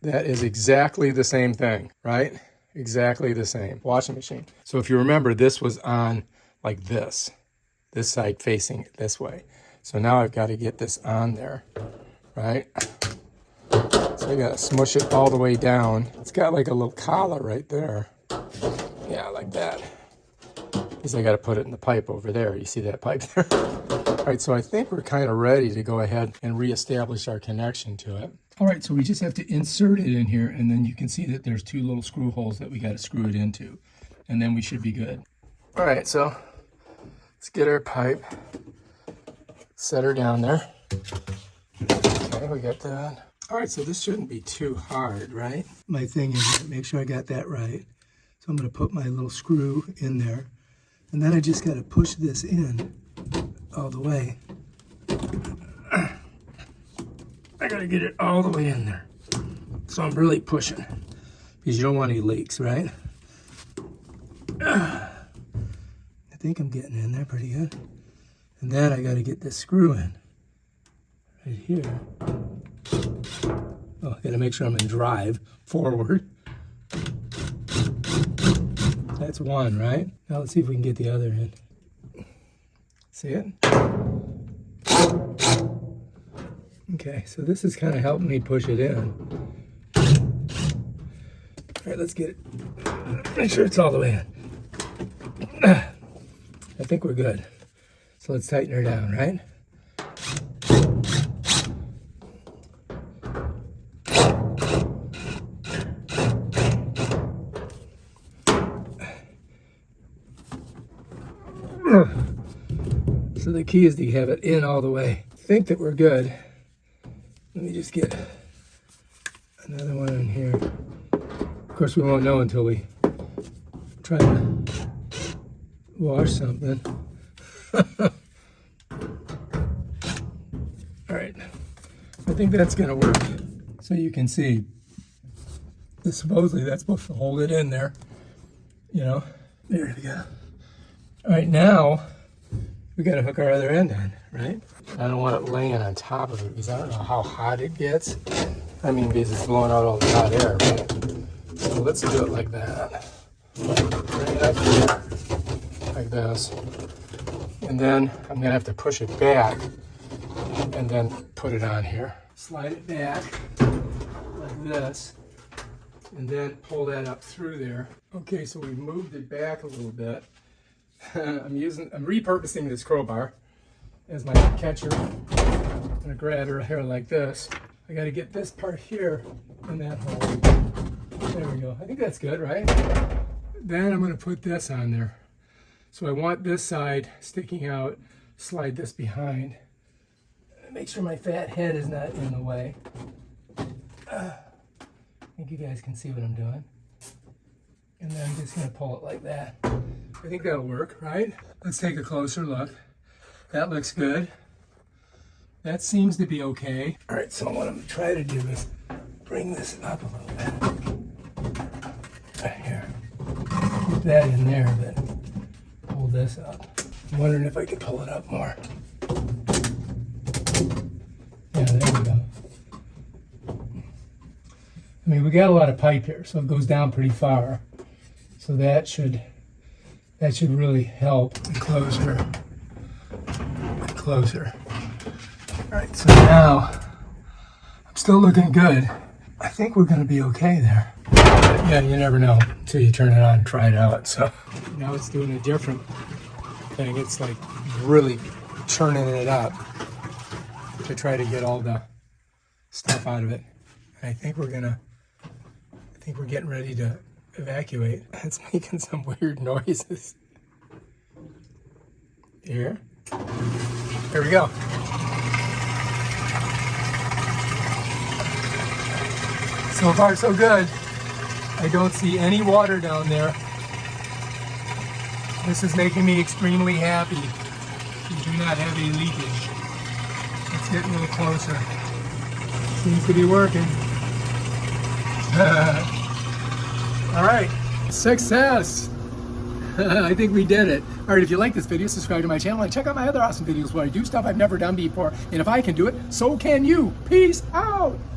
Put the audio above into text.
That is exactly the same thing, right? Exactly the same. Washing machine. So if you remember, this was on like this side facing it this way. So now I've got to get this on there, right? So I got to smush it all the way down. It's got like a little collar right there. Yeah, like that. Because I got to put it in the pipe over there. You see that pipe there? All right, so I think we're kind of ready to go ahead and reestablish our connection to it. All right, so we just have to insert it in here, and then you can see that there's two little screw holes that we got to screw it into, and then we should be good. All right, so let's get our pipe, set her down there. Okay, we got that. All right, so this shouldn't be too hard, right? My thing is to make sure I got that right. So I'm going to put my little screw in there, and then I just got to push this in all the way. I got to get it all the way in there. So I'm really pushing because you don't want any leaks, right? I think I'm getting in there pretty good. And then I got to get this screw in right here. Oh, I got to make sure I'm in drive forward. That's one, right? Now let's see if we can get the other in. See it? Okay, so this is kind of helping me push it in. All right, let's get it. Make sure it's all the way in. I think we're good. So let's tighten her down, right? So the key is to have it in all the way. I think that we're good. Let me just get another one in here. Of course, we won't know until we try to wash something. All right, I think that's gonna work. So you can see, supposedly that's supposed to hold it in there. You know, there we go. All right, now we gotta hook our other end in, right? I don't want it laying on top of it because I don't know how hot it gets. I mean, because it's blowing out all the hot air, right? So let's do it like that. Bring it up here, like this. And then I'm gonna have to push it back and then put it on here. Slide it back like this, and then pull that up through there. Okay, so we moved it back a little bit. I'm repurposing this crowbar as my catcher. I'm gonna grab her here like this. I gotta get this part here in that hole. There we go. I think that's good, right? Then I'm gonna put this on there. So I want this side sticking out, slide this behind. Make sure my fat head is not in the way. I think you guys can see what I'm doing. And then I'm just gonna pull it like that. I think that'll work, right? Let's take a closer look. That looks good. That seems to be okay. All right, so what I'm gonna try to do is bring this up a little bit. Right here. Put that in there, but pull this up. I'm wondering if I could pull it up more. Yeah, there we go. I mean, we got a lot of pipe here, so it goes down pretty far. So that should really help. Closer. Closer. All right, so now I'm still looking good. I think we're gonna be okay there. But yeah, you never know until you turn it on and try it out. So now it's doing a different thing. It's like really churning it up to try to get all the stuff out of it. And I think we're getting ready to evacuate. It's making some weird noises. Here. There we go. So far, so good. I don't see any water down there. This is making me extremely happy. We do not have any leakage. Let's get a little closer. Seems to be working. All right, success. I think we did it. All right, if you like this video, subscribe to my channel and check out my other awesome videos where I do stuff I've never done before. And if I can do it, so can you. Peace out.